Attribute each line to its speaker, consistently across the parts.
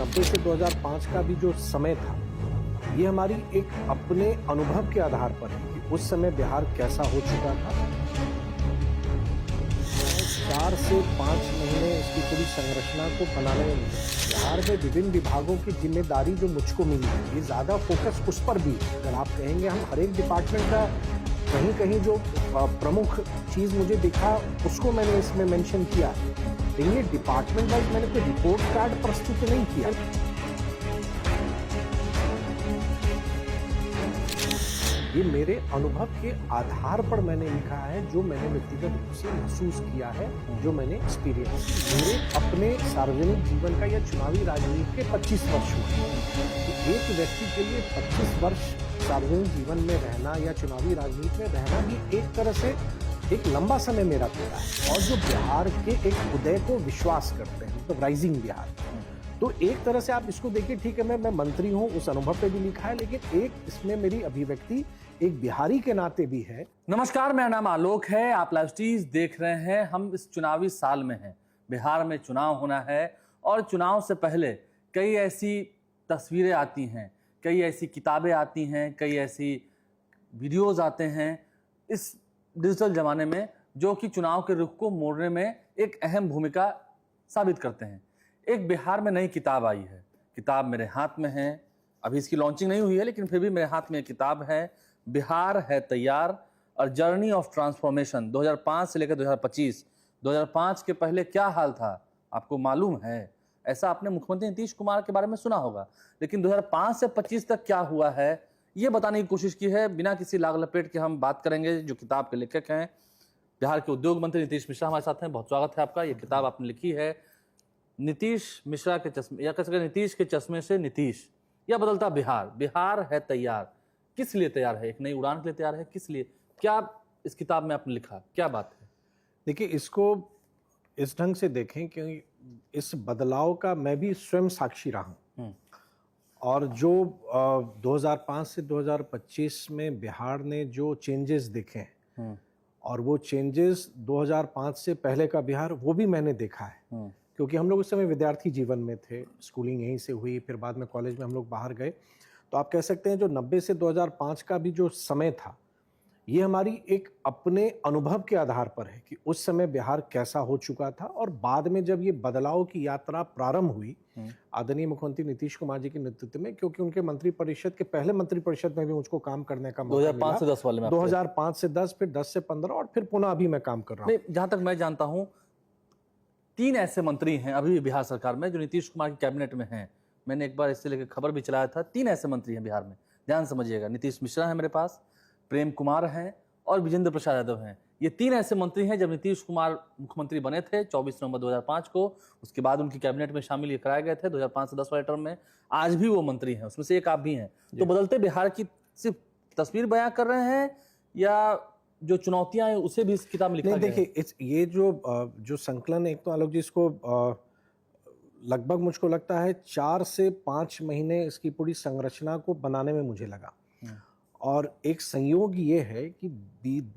Speaker 1: 90 से 2005 का भी जो समय था, ये हमारी एक अपने अनुभव के आधार पर है कि उस समय बिहार कैसा हो चुका था। 4 से 5 महीने इसकी पूरी संरचना को बनाने में बिहार में विभिन्न विभागों की जिम्मेदारी जो मुझको मिली है, ये ज्यादा फोकस उस पर भी है। अगर आप कहेंगे हम हर एक डिपार्टमेंट का कहीं कहीं जो प्रमुख चीज मुझे दिखा उसको मैंने इसमें मेंशन किया, लेकिन ये डिपार्टमेंट वाइज मैंने कोई रिपोर्ट कार्ड प्रस्तुत नहीं किया। ये मेरे अनुभव के आधार पर मैंने लिखा है, जो मैंने व्यक्तिगत रूप से महसूस किया है, जो मैंने एक्सपीरियंस। मेरे अपने सार्वजनिक जीवन का या चुनावी राजनीति के 25 वर्ष हुए। तो एक व्यक्ति के लिए 25 वर्ष सार्वजनिक जीवन में रहना या चुनावी राजनीति में रहना भी एक तरह से एक लंबा समय मेरा बीता है। और जो बिहार के एक उदय को विश्वास करते हैं, मतलब राइजिंग बिहार, तो एक तरह से आप इसको देखिए, ठीक है मैं मंत्री हूं, उस अनुभव पे भी लिखा है, लेकिन एक इसमें मेरी अभिव्यक्ति एक बिहारी के नाते भी है।
Speaker 2: नमस्कार, मेरा नाम आलोक है, आप लाइव टीज देख रहे हैं। हम इस चुनावी साल में हैं, बिहार में चुनाव होना है और चुनाव से पहले कई ऐसी तस्वीरें आती हैं, कई ऐसी किताबें आती हैं, कई ऐसी वीडियोज आते हैं इस डिजिटल जमाने में, जो कि चुनाव के रुख को मोड़ने में एक अहम भूमिका साबित करते हैं। एक बिहार में नई किताब आई है, किताब मेरे हाथ में है, अभी इसकी लॉन्चिंग नहीं हुई है, लेकिन फिर भी मेरे हाथ में एक किताब है, बिहार है तैयार और जर्नी ऑफ ट्रांसफॉर्मेशन 2005 से लेकर 2025। 2005 के पहले क्या हाल था आपको मालूम है? ऐसा आपने मुख्यमंत्री नीतीश कुमार के बारे में सुना होगा, लेकिन 2005 से 25 तक क्या हुआ है ये बताने की कोशिश की है। बिना किसी लाग लपेट के हम बात करेंगे। जो किताब के लेखक हैं, बिहार के उद्योग मंत्री नीतीश मिश्रा हमारे साथ हैं। बहुत स्वागत है आपका। ये किताब आपने लिखी है नीतीश मिश्रा के चश्मे, या कह सकते नीतीश के चश्मे से नीतीश, या बदलता बिहार। बिहार है तैयार, किस लिए तैयार है? एक नई उड़ान के लिए तैयार है, किस लिए? क्या इस किताब में आपने लिखा, क्या बात है?
Speaker 1: देखिए, इसको इस ढंग से देखें कि इस बदलाव का मैं भी स्वयं साक्षी रहा हूं। और जो 2005 से 2025 में बिहार ने जो चेंजेस देखे हैं, और वो चेंजेस 2005 से पहले का बिहार, वो भी मैंने देखा है। क्योंकि हम लोग उस समय विद्यार्थी जीवन में थे, स्कूलिंग यहीं से हुई, फिर बाद में कॉलेज में हम लोग बाहर गए। तो आप कह सकते हैं जो 90 से 2005 का भी जो समय था, ये हमारी एक अपने अनुभव के आधार पर है कि उस समय बिहार कैसा हो चुका था। और बाद में जब ये बदलाव की यात्रा प्रारंभ हुई आदरणीय मुख्यमंत्री नीतीश कुमार जी के नेतृत्व में, क्योंकि उनके मंत्रिपरिषद के पहले मंत्रिपरिषद में भी मुझको काम करने का मौका
Speaker 2: 2005 से 10 वाले में,
Speaker 1: 2005 से 10, फिर 10 से 15, और फिर पुनः अभी मैं काम कर रहा हूँ।
Speaker 2: जहां तक मैं जानता हूं 3 ऐसे मंत्री हैं अभी बिहार सरकार में जो नीतीश कुमार की कैबिनेट में हैं। मैंने एक बार इससे लेकर खबर भी चलाया था। 3 ऐसे मंत्री हैं बिहार में, ध्यान समझिएगा। नीतीश मिश्रा है मेरे पास, प्रेम कुमार हैं और विजेंद्र प्रसाद यादव हैं। ये 3 ऐसे मंत्री हैं जब नीतीश कुमार मुख्यमंत्री बने थे 24 नवंबर 2005 को। उसके बाद उनकी कैबिनेट में शामिल ये कराए गए थे 2005 से 10 वाले टर्म में। आज भी वो मंत्री हैं, उसमें से एक आप भी हैं। तो बदलते बिहार की सिर्फ तस्वीर बयां कर रहे हैं या जो चुनौतियां हैं उसे भी इस किताब में लिखा गया है?
Speaker 1: देखिए, ये जो संकलन, एक तो आलोक जी, इसको लगभग मुझको लगता है 4 से 5 महीने इसकी पूरी संरचना को बनाने में मुझे लगा। और एक संयोग ये है कि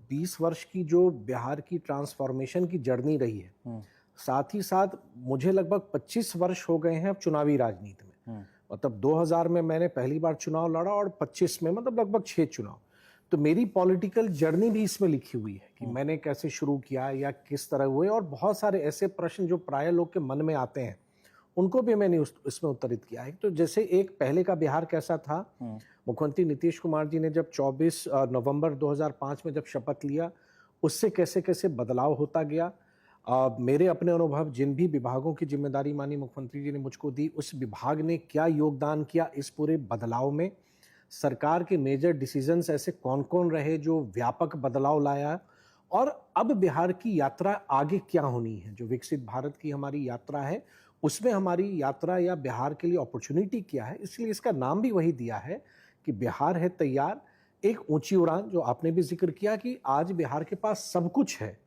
Speaker 1: 20 वर्ष की जो बिहार की ट्रांसफॉर्मेशन की जर्नी रही है, साथ ही साथ मुझे लगभग 25 वर्ष हो गए हैं अब चुनावी राजनीति में। मतलब 2000 में मैंने पहली बार चुनाव लड़ा और 25 में मतलब लगभग 6 चुनाव। तो मेरी पॉलिटिकल जर्नी भी इसमें लिखी हुई है कि मैंने कैसे शुरू किया या किस तरह हुए। और बहुत सारे ऐसे प्रश्न जो प्राय लोग के मन में आते हैं, उनको भी मैंने इसमें उत्तरित किया है। तो जैसे एक पहले का बिहार कैसा था, मुख्यमंत्री नीतीश कुमार जी ने जब 24 नवंबर 2005 में जब शपथ लिया, उससे कैसे कैसे बदलाव होता गया। मेरे अपने अनुभव, जिन भी विभागों की जिम्मेदारी मानी मुख्यमंत्री जी ने मुझको दी, उस विभाग ने क्या योगदान किया इस पूरे बदलाव में। सरकार के मेजर डिसीजंस ऐसे कौन कौन रहे जो व्यापक बदलाव लाया, और अब बिहार की यात्रा आगे क्या होनी है, जो विकसित भारत की हमारी यात्रा है, उसमें हमारी यात्रा या बिहार के लिए अपॉर्चुनिटी क्या है। इसलिए इसका नाम भी वही दिया है कि बिहार है तैयार, एक ऊंची उड़ान। जो आपने भी जिक्र किया कि आज बिहार के पास सब कुछ है।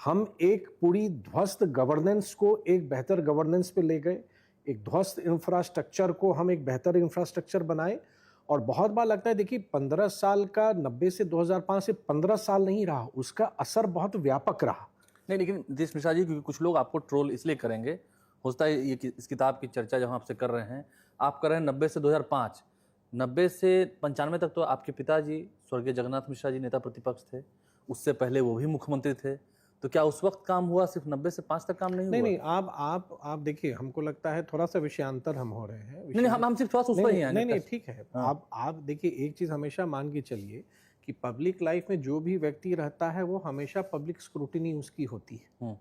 Speaker 1: हम एक पूरी ध्वस्त गवर्नेंस को एक बेहतर गवर्नेंस पे ले गए, एक ध्वस्त इंफ्रास्ट्रक्चर को हम एक बेहतर इंफ्रास्ट्रक्चर बनाए। और बहुत बार लगता है, देखिए 15 साल का 90 से 2005 से 15 साल नहीं रहा, उसका असर बहुत व्यापक रहा।
Speaker 2: नहीं, लेकिन नीतीश मिश्रा जी, क्योंकि कुछ लोग आपको ट्रोल इसलिए करेंगे, होता है ये कि इस किताब की चर्चा जब हम आपसे कर रहे हैं, आप कर रहे हैं 90 से 2005, 90 से 95 तक तो आपके पिताजी स्वर्गीय जगन्नाथ मिश्रा जी नेता प्रतिपक्ष थे, उससे पहले वो भी मुख्यमंत्री थे। तो क्या उस वक्त काम हुआ, सिर्फ 90 से 5 तक काम नहीं हुआ?
Speaker 1: नहीं आप देखिए, हमको लगता है थोड़ा सा विषयांतर हम हो रहे हैं।
Speaker 2: नहीं, हम सिर्फ थोड़ा सा उस पर ही आएंगे।
Speaker 1: नहीं ठीक है। आप देखिए, एक चीज हमेशा मान के चलिए कि पब्लिक लाइफ में जो भी व्यक्ति रहता है वो हमेशा पब्लिक स्क्रूटिनी उसकी होती है।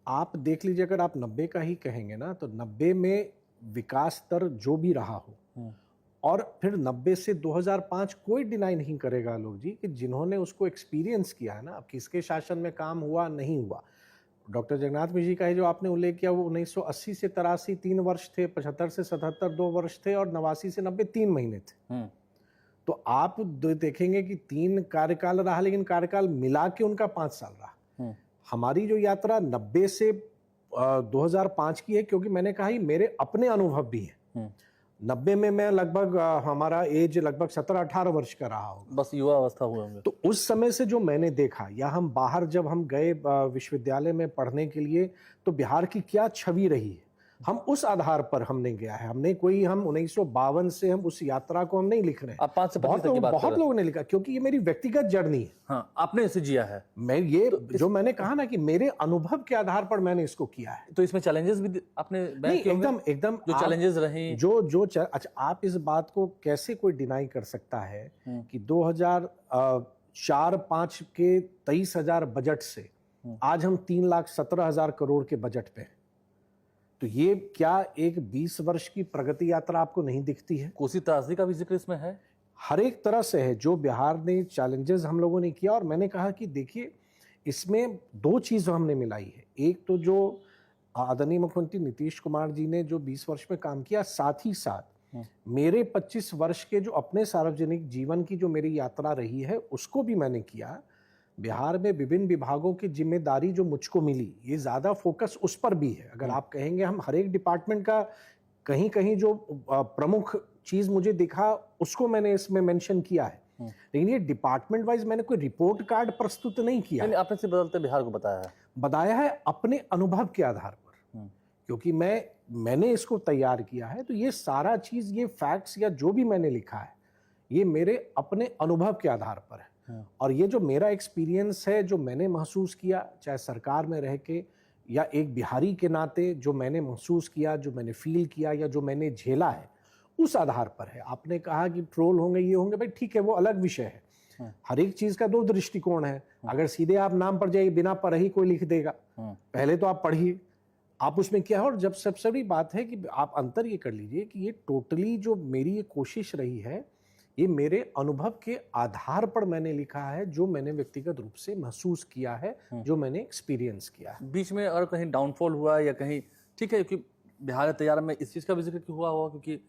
Speaker 1: आप देख लीजिए, अगर आप 90 का ही कहेंगे ना, तो 90 में विकास दर जो भी रहा हो, और फिर 90 से 2005 कोई डिनाई नहीं करेगा लोग जी कि जिन्होंने उसको एक्सपीरियंस किया है ना, अब किसके शासन में काम हुआ नहीं हुआ। डॉक्टर जगन्नाथ मिश्र जी का है जो आपने उल्लेख किया, वो 1980 से 83 3 वर्ष थे, 75 से 77 2 वर्ष थे, और 89 से 90 3 महीने थे। तो आप देखेंगे कि 3 कार्यकाल रहा, लेकिन कार्यकाल मिला के उनका 5 साल रहा। हमारी जो यात्रा 90 से 2005 की है, क्योंकि मैंने कहा ही मेरे अपने अनुभव भी हैं। 90 में मैं लगभग हमारा एज लगभग 17-18 वर्ष का रहा होगा,
Speaker 2: बस युवा अवस्था हुए होंगे।
Speaker 1: तो उस समय से जो मैंने देखा, या हम बाहर जब हम गए विश्वविद्यालय में पढ़ने के लिए, तो बिहार की क्या छवि रही है, हम उस आधार पर हमने गया है। हमने कोई हम 1952 से हम उस यात्रा को हम नहीं लिख रहे हैं।
Speaker 2: आप 5 से 25 तक की बात कर रहे हैं।
Speaker 1: बहुत लोगों ने लिखा, क्योंकि ये मेरी व्यक्तिगत जर्नी है।
Speaker 2: हाँ, आपने इसे जिया है।
Speaker 1: मैं ये जो मैंने कहा ना कि मेरे अनुभव के आधार पर मैंने इसको किया है।
Speaker 2: तो इसमें चैलेंजेस भी आपने
Speaker 1: नहीं, एकदम
Speaker 2: जो चैलेंजेस रहे,
Speaker 1: अच्छा, आप इस बात को कैसे कोई डिनाई कर सकता है कि 2004-5 के 23,000 बजट से आज हम 3,17,000 करोड़ के बजट पे हैं। तो ये क्या एक 20 वर्ष की प्रगति यात्रा आपको नहीं दिखती है?
Speaker 2: कोसी त्रासदी का भी जिक्र इसमें है।
Speaker 1: हर एक तरह से है जो बिहार ने चैलेंजेस हम लोगों ने किया। और मैंने कहा कि देखिए, इसमें 2 चीज हमने मिलाई है। एक तो जो आदरणीय मुख्यमंत्री नीतीश कुमार जी ने जो 20 वर्ष में काम किया, साथ ही साथ मेरे 25 वर्ष के जो अपने सार्वजनिक जीवन की जो मेरी यात्रा रही है, उसको भी मैंने किया। बिहार में विभिन्न विभागों की जिम्मेदारी जो मुझको मिली, ये ज्यादा फोकस उस पर भी है। अगर आप कहेंगे, हम हर एक डिपार्टमेंट का कहीं कहीं जो प्रमुख चीज मुझे दिखा, उसको मैंने इसमें मेंशन किया है, लेकिन ये डिपार्टमेंट वाइज मैंने कोई रिपोर्ट कार्ड प्रस्तुत नहीं किया।
Speaker 2: आपने सिर्फ बदलते बिहार को
Speaker 1: बताया है अपने अनुभव के आधार पर, क्योंकि मैंने इसको तैयार किया है। तो ये सारा चीज, ये फैक्ट्स या जो भी मैंने लिखा है, ये मेरे अपने अनुभव के आधार पर है। और ये जो मेरा एक्सपीरियंस है, जो मैंने महसूस किया, चाहे सरकार में रह के या एक बिहारी के नाते जो मैंने महसूस किया, जो मैंने फील किया, या जो मैंने झेला है, उस आधार पर है। आपने कहा कि ट्रोल होंगे, ये होंगे, भाई ठीक है, वो अलग विषय है। हर एक चीज का 2 दृष्टिकोण है। अगर सीधे आप नाम पर जाइए, बिना पढ़े ही कोई लिख देगा, पहले तो आप पढ़िए, आप उसमें क्या है। और जब सबसे बड़ी बात है कि आप अंतर ये कर लीजिए कि ये टोटली जो मेरी ये कोशिश रही है, ये मेरे अनुभव के आधार पर मैंने लिखा है, जो मैंने व्यक्तिगत रूप से महसूस किया है, जो मैंने एक्सपीरियंस किया है।
Speaker 2: बीच में और कहीं डाउनफॉल हुआ या कहीं, ठीक है, क्योंकि बिहार तैयार में इस चीज़ का भी जिक्र क्यों हुआ, क्योंकि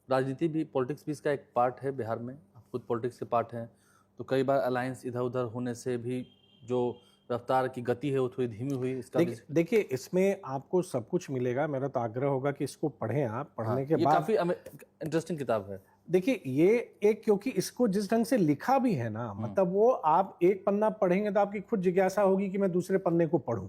Speaker 2: राजनीति भी, पॉलिटिक्स भी इसका एक पार्ट है बिहार में। आप खुद पॉलिटिक्स के पार्ट हैं, तो कई बार अलायंस इधर उधर होने से भी जो रफ्तार की गति है वो थोड़ी धीमी हुई। इसका
Speaker 1: देखिए, इसमें आपको सब कुछ मिलेगा। मेरा तो आग्रह होगा कि इसको पढ़ें आप। पढ़ने के बाद
Speaker 2: काफ़ी इंटरेस्टिंग किताब है।
Speaker 1: देखिए, ये एक, क्योंकि इसको जिस ढंग से लिखा भी है ना, मतलब वो आप एक पन्ना पढ़ेंगे तो आपकी खुद जिज्ञासा होगी कि मैं दूसरे पन्ने को पढूं।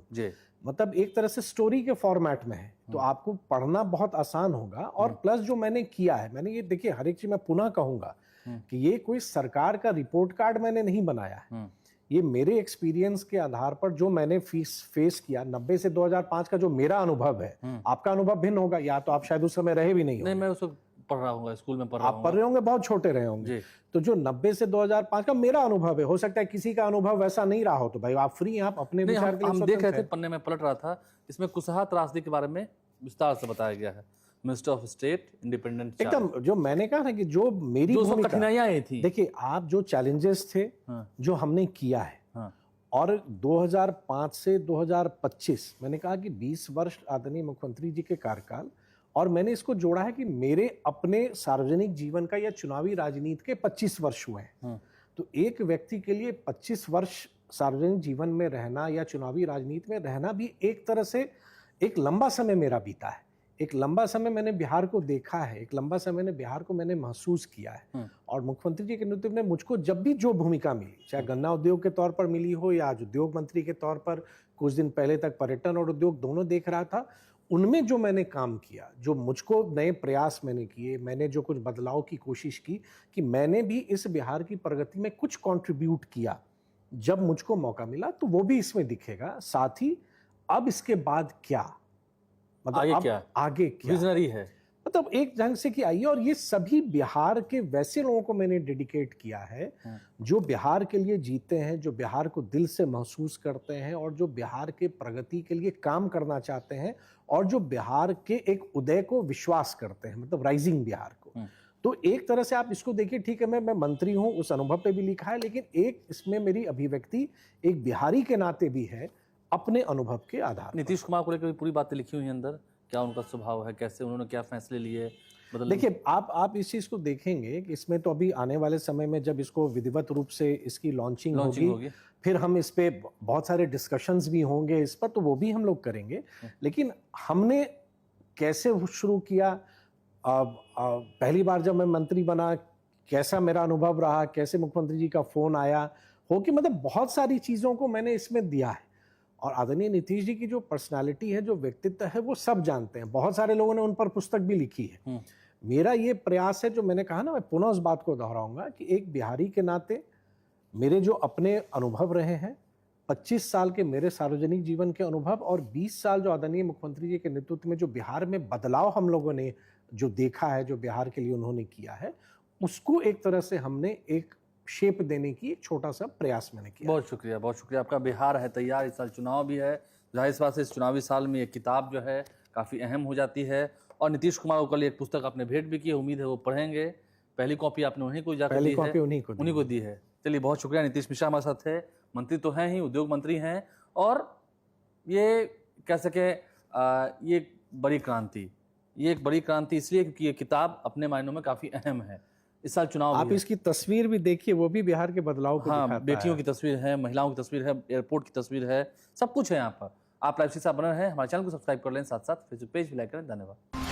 Speaker 1: मतलब एक तरह से स्टोरी के फॉर्मेट में है, तो आपको पढ़ना बहुत आसान होगा। और प्लस जो मैंने किया है, मैंने ये, देखिए, हर एक चीज मैं पुनः कहूंगा कि ये कोई सरकार का रिपोर्ट कार्ड मैंने नहीं बनाया है। ये मेरे एक्सपीरियंस के आधार पर जो मैंने फेस किया 90 से 2005 का जो मेरा अनुभव है। आपका अनुभव भिन्न होगा, या तो आप शायद उस समय रहे भी नहीं होंगे।
Speaker 2: नहीं, मैं उसको पढ़ रहा हूँ, स्कूल में पढ़ रहा हूँ।
Speaker 1: आप पढ़ रहे होंगे, बहुत छोटे रहे होंगे। तो जो 90 से 2005 का मेरा अनुभव है, हो सकता है किसी का अनुभव वैसा नहीं रहा हो, तो भाई आप फ्री हैं, आप अपने विचार के लिए
Speaker 2: हम देख रहे थे, पन्ने में पलट रहा था, इसमें कुशहा त्रासदी के बारे में विस्तार से बताया गया है। मिनिस्टर ऑफ स्टेट, इंडिपेंडेंट,
Speaker 1: एकदम जो मैंने कहा ना कि जो मेरी
Speaker 2: कठिनाइयां थी,
Speaker 1: देखिए, आप जो चैलेंजेस थे, जो हमने किया है, और 2005 से 2025 मैंने कहा कि 20 वर्ष आदरणीय मुख्यमंत्री जी के कार्यकाल, और मैंने इसको जोड़ा है कि मेरे अपने सार्वजनिक जीवन का या चुनावी राजनीति के 25 वर्ष हुए हैं। तो एक व्यक्ति के लिए 25 वर्ष सार्वजनिक जीवन में रहना या चुनावी राजनीति में रहना भी एक तरह से एक लंबा समय मेरा बीता है। एक लंबा समय मैंने बिहार को देखा है, एक लंबा समय मैंने बिहार को मैंने महसूस किया है। और मुख्यमंत्री जी के नेतृत्व में मुझको जब भी जो भूमिका मिली, चाहे गन्ना उद्योग के तौर पर मिली हो या आज उद्योग मंत्री के तौर पर कुछ दिन पहले तक पर्यटन और उद्योग दोनों देख रहा था, उनमें जो मैंने काम किया, जो मुझको नए प्रयास मैंने किए, मैंने जो कुछ बदलाव की कोशिश की कि मैंने भी इस बिहार की प्रगति में कुछ कंट्रीब्यूट किया, जब मुझको मौका मिला तो वो भी इसमें दिखेगा। साथ ही अब इसके बाद क्या, मतलब
Speaker 2: आगे
Speaker 1: अब
Speaker 2: क्या?
Speaker 1: आगे क्या,
Speaker 2: विजनरी है।
Speaker 1: मतलब एक ढंग से कि आइए, और ये सभी बिहार के वैसे लोगों को मैंने डेडिकेट किया है जो बिहार के लिए जीते हैं, जो बिहार को दिल से महसूस करते हैं और जो बिहार के प्रगति के लिए काम करना चाहते हैं और जो बिहार के एक उदय को विश्वास करते हैं, मतलब राइजिंग बिहार को। तो एक तरह से आप इसको देखिए, ठीक है, मैं मंत्री हूं, उस अनुभव पे भी लिखा है, लेकिन एक इसमें मेरी अभिव्यक्ति एक बिहारी के नाते भी है, अपने अनुभव के आधार पर।
Speaker 2: नीतीश कुमार को लेकर पूरी बातें लिखी हुई हैं अंदर, क्या उनका स्वभाव है, कैसे उन्होंने क्या फैसले लिए,
Speaker 1: देखिए, आप इस चीज को देखेंगे कि इसमें तो अभी आने वाले समय में जब इसको विधिवत रूप से इसकी लॉन्चिंग होगी, फिर हम इस पे बहुत सारे डिस्कशंस भी होंगे इस पर, तो वो भी हम लोग करेंगे। लेकिन हमने कैसे शुरू किया, पहली बार जब मैं मंत्री बना कैसा मेरा अनुभव रहा, कैसे मुख्यमंत्री जी का फोन आया हो, कि मतलब बहुत सारी चीजों को मैंने इसमें दिया है। और आदरणीय नीतीश जी की जो पर्सनालिटी है, जो व्यक्तित्व है, वो सब जानते हैं, बहुत सारे लोगों ने उन पर पुस्तक भी लिखी है। मेरा ये प्रयास है, जो मैंने कहा ना, मैं पुनः उस बात को दोहराऊंगा कि एक बिहारी के नाते मेरे जो अपने अनुभव रहे हैं, 25 साल के मेरे सार्वजनिक जीवन के अनुभव और 20 साल जो आदरणीय मुख्यमंत्री जी के नेतृत्व में जो बिहार में बदलाव हम लोगों ने जो देखा है, जो बिहार के लिए उन्होंने किया है, उसको एक तरह से हमने एक शेप देने की एक छोटा सा प्रयास मैंने किया।
Speaker 2: बहुत शुक्रिया आपका। बिहार है तैयार, इस साल चुनाव भी है, जाहिर सी बात से इस चुनावी साल में ये किताब जो है काफ़ी अहम हो जाती है। और नीतीश कुमार को कल एक पुस्तक आपने भेंट भी की है, उम्मीद है वो पढ़ेंगे। पहली कॉपी आपने उन्हीं को जाकर दी है, उन्हीं को दी है। चलिए, बहुत शुक्रिया। नीतीश मिश्रा हमारे साथ है, मंत्री तो हैं ही, उद्योग मंत्री हैं, और ये कह सके ये बड़ी क्रांति, ये एक बड़ी क्रांति इसलिए क्योंकि ये किताब अपने मायनों में काफ़ी अहम है। इस साल चुनाव
Speaker 1: आप इसकी तस्वीर भी देखिए, वो भी बिहार के बदलाव को दिखाता है।
Speaker 2: बेटियों की तस्वीर है, महिलाओं की तस्वीर है, एयरपोर्ट की तस्वीर है, सब कुछ है यहाँ पर। आप लाइव से बने हैं, हमारे चैनल को सब्सक्राइब कर लें, साथ साथ फेसबुक पेज भी लाइक करें। धन्यवाद।